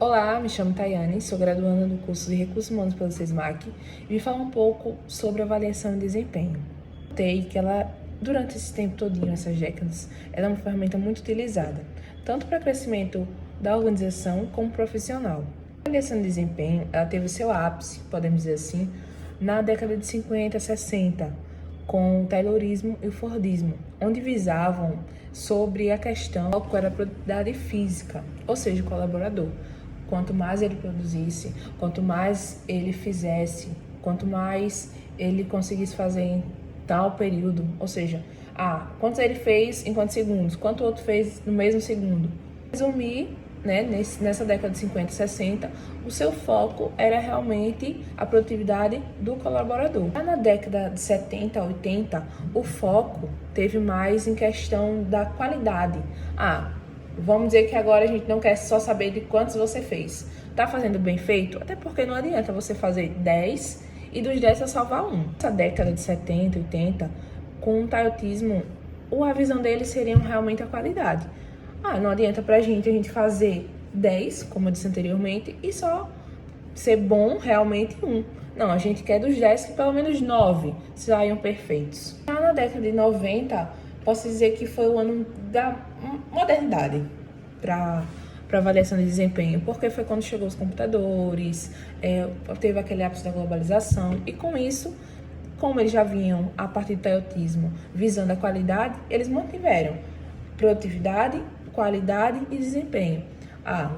Olá, me chamo Tayane, sou graduanda do curso de Recursos Humanos pelo SESMAC e vim falar um pouco sobre avaliação de desempenho. Notei que durante esse tempo todinho, essas décadas, ela é uma ferramenta muito utilizada, tanto para crescimento da organização como profissional. A avaliação de desempenho, ela teve seu ápice, podemos dizer assim, na década de 50, 60, com o Taylorismo e o Fordismo, onde visavam sobre a questão qual era a produtividade física, ou seja, o colaborador. Quanto mais ele produzisse, quanto mais ele fizesse, quanto mais ele conseguisse fazer em tal período, ou seja, quantos ele fez em quantos segundos, quanto o outro fez no mesmo segundo. Resumir, né, nessa década de 50 e 60, o seu foco era realmente a produtividade do colaborador. Já na década de 70, 80, o foco teve mais em questão da qualidade. Vamos dizer que agora a gente não quer só saber de quantos você fez. Tá fazendo bem feito? Até porque não adianta você fazer 10 e dos 10 você salvar um. Essa década de 70, 80, com o taiotismo, a visão deles seria realmente a qualidade. Não adianta pra gente a gente fazer 10, como eu disse anteriormente, e só ser bom realmente um. Não, a gente quer dos 10 que pelo menos 9 saiam perfeitos. Já na década de 90, posso dizer que foi o ano da modernidade para avaliação de desempenho, porque foi quando chegou os computadores, teve aquele ápice da globalização, e com isso, como eles já vinham, a partir do taiotismo, visando a qualidade, eles mantiveram produtividade, qualidade e desempenho.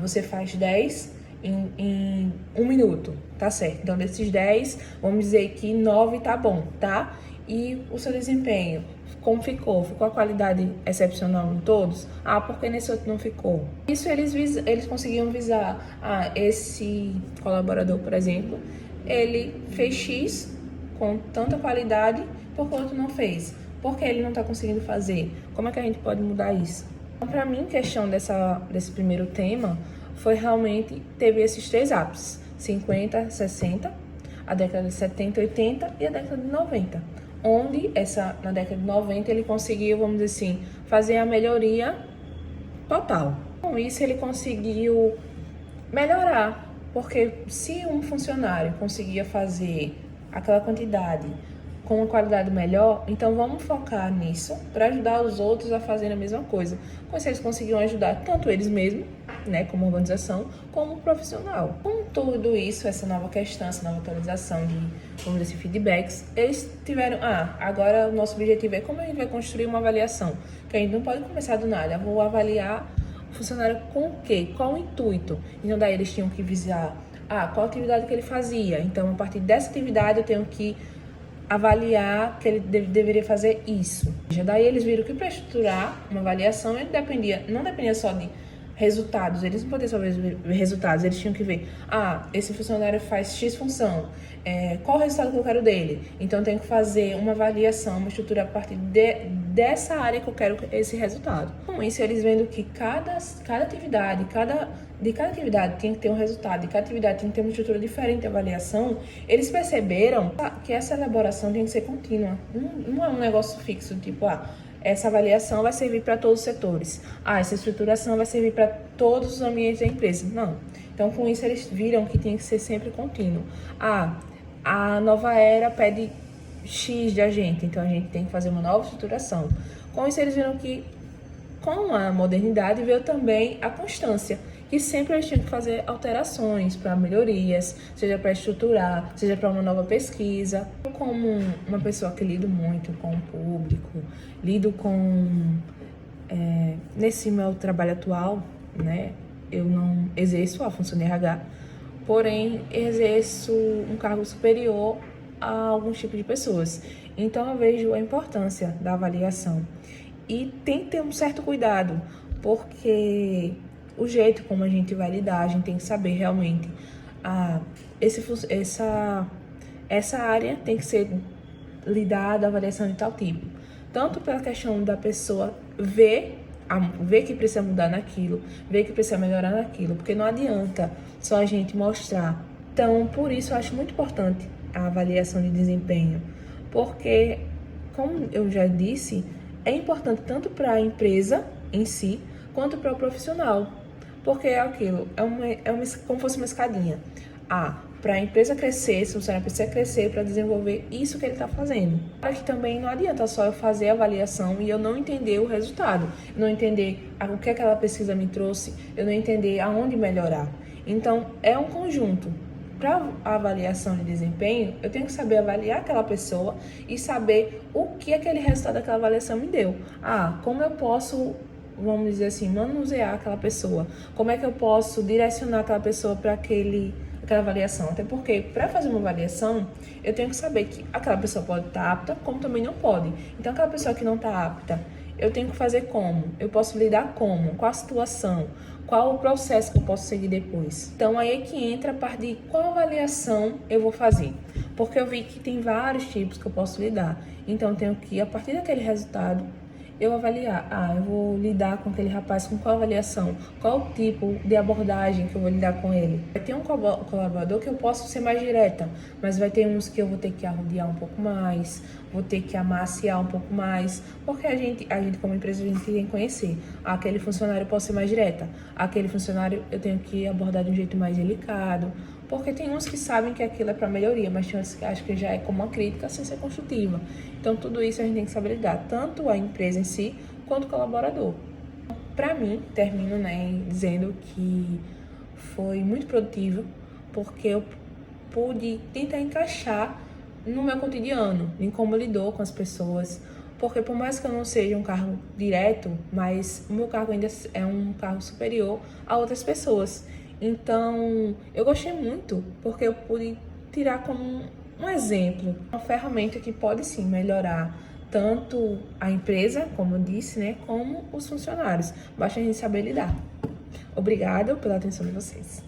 Você faz 10 em 1 minuto, tá certo? Então, desses 10, vamos dizer que 9 tá bom, tá? E o seu desempenho, como ficou? Ficou a qualidade excepcional em todos? Porque nesse outro não ficou. Isso eles conseguiam visar, esse colaborador, por exemplo, ele fez X com tanta qualidade, porque o outro não fez. Por que ele não está conseguindo fazer? Como é que a gente pode mudar isso? Então, para mim, a questão desse primeiro tema foi realmente, teve esses 3 ápices, 50, 60, a década de 70, 80 e a década de 90. Onde, na década de 90, ele conseguiu, vamos dizer assim, fazer a melhoria total. Com isso, ele conseguiu melhorar, porque se um funcionário conseguia fazer aquela quantidade com uma qualidade melhor, então vamos focar nisso para ajudar os outros a fazerem a mesma coisa. Com isso, eles conseguiam ajudar tanto eles mesmos, né, como organização, como profissional. Com tudo isso, essa nova questão, essa nova atualização de, vamos dizer, feedbacks, eles tiveram, agora o nosso objetivo é como a gente vai construir uma avaliação, que a gente não pode começar do nada, vou avaliar o funcionário com o quê? Qual o intuito? Então, daí eles tinham que visar, qual atividade que ele fazia. Então, a partir dessa atividade, eu tenho que avaliar que ele deveria fazer isso. Já daí eles viram que para estruturar uma avaliação, ele não dependia só de resultados, eles não podiam só ver resultados, eles tinham que ver, esse funcionário faz X função, qual o resultado que eu quero dele? Então eu tenho que fazer uma avaliação, uma estrutura a partir dessa área que eu quero esse resultado. Com isso, eles vendo que cada atividade, de cada atividade tinha que ter um resultado, de cada atividade tinha que ter uma estrutura diferente de avaliação, eles perceberam que essa elaboração tem que ser contínua, não é um negócio fixo, tipo, essa avaliação vai servir para todos os setores. Essa estruturação vai servir para todos os ambientes da empresa. Não. Então, com isso, eles viram que tinha que ser sempre contínuo. A nova era pede X de agente, então a gente tem que fazer uma nova estruturação. Com isso, eles viram que, com a modernidade, veio também a constância, que sempre eles tinham que fazer alterações para melhorias, seja para estruturar, seja para uma nova pesquisa. Como uma pessoa que lido muito com o público, lido com... nesse meu trabalho atual, né, eu não exerço a função de RH, porém exerço um cargo superior a algum tipo de pessoas. Então eu vejo a importância da avaliação. E tem que ter um certo cuidado, porque o jeito como a gente vai lidar, a gente tem que saber realmente essa área tem que ser lidada, a avaliação de tal tipo. Tanto pela questão da pessoa ver que precisa mudar naquilo, ver que precisa melhorar naquilo, porque não adianta só a gente mostrar. Então, por isso, eu acho muito importante a avaliação de desempenho, porque, como eu já disse, é importante tanto para a empresa em si, quanto para o profissional, Porque é aquilo, como se fosse uma escadinha. Para a empresa crescer, se o funcionário precisa crescer para desenvolver isso que ele está fazendo. Claro que também não adianta só eu fazer a avaliação e eu não entender o resultado, eu não entender o que aquela pesquisa me trouxe, eu não entender aonde melhorar. Então, é um conjunto. Para a avaliação de desempenho, eu tenho que saber avaliar aquela pessoa e saber o que aquele resultado daquela avaliação me deu. Como eu posso, vamos dizer assim, manusear aquela pessoa? Como é que eu posso direcionar aquela pessoa para aquela avaliação? Até porque, para fazer uma avaliação, eu tenho que saber que aquela pessoa pode estar apta, como também não pode. Então, aquela pessoa que não está apta, eu tenho que fazer como? Eu posso lidar como? Qual a situação? Qual o processo que eu posso seguir depois? Então, aí é que entra a parte de qual avaliação eu vou fazer. Porque eu vi que tem vários tipos que eu posso lidar. Então, eu tenho que, a partir daquele resultado, eu avaliar. Eu vou lidar com aquele rapaz com qual avaliação? Qual o tipo de abordagem que eu vou lidar com ele? Vai ter um colaborador que eu posso ser mais direta, mas vai ter uns que eu vou ter que arrodear um pouco mais, vou ter que amaciar um pouco mais, porque a gente como empresa, a gente tem que conhecer. Aquele funcionário eu posso ser mais direta, aquele funcionário eu tenho que abordar de um jeito mais delicado, porque tem uns que sabem que aquilo é para melhoria, mas tem uns que acham que já é como uma crítica sem ser construtiva. Então, tudo isso a gente tem que saber lidar, tanto a empresa em si, quanto o colaborador. Para mim, termino, dizendo que foi muito produtivo, porque eu pude tentar encaixar no meu cotidiano, em como eu lido com as pessoas, porque por mais que eu não seja um cargo direto, mas o meu cargo ainda é um cargo superior a outras pessoas. Então, eu gostei muito, porque eu pude tirar como um exemplo, uma ferramenta que pode sim melhorar tanto a empresa, como eu disse, como os funcionários. Basta a gente saber lidar. Obrigada pela atenção de vocês.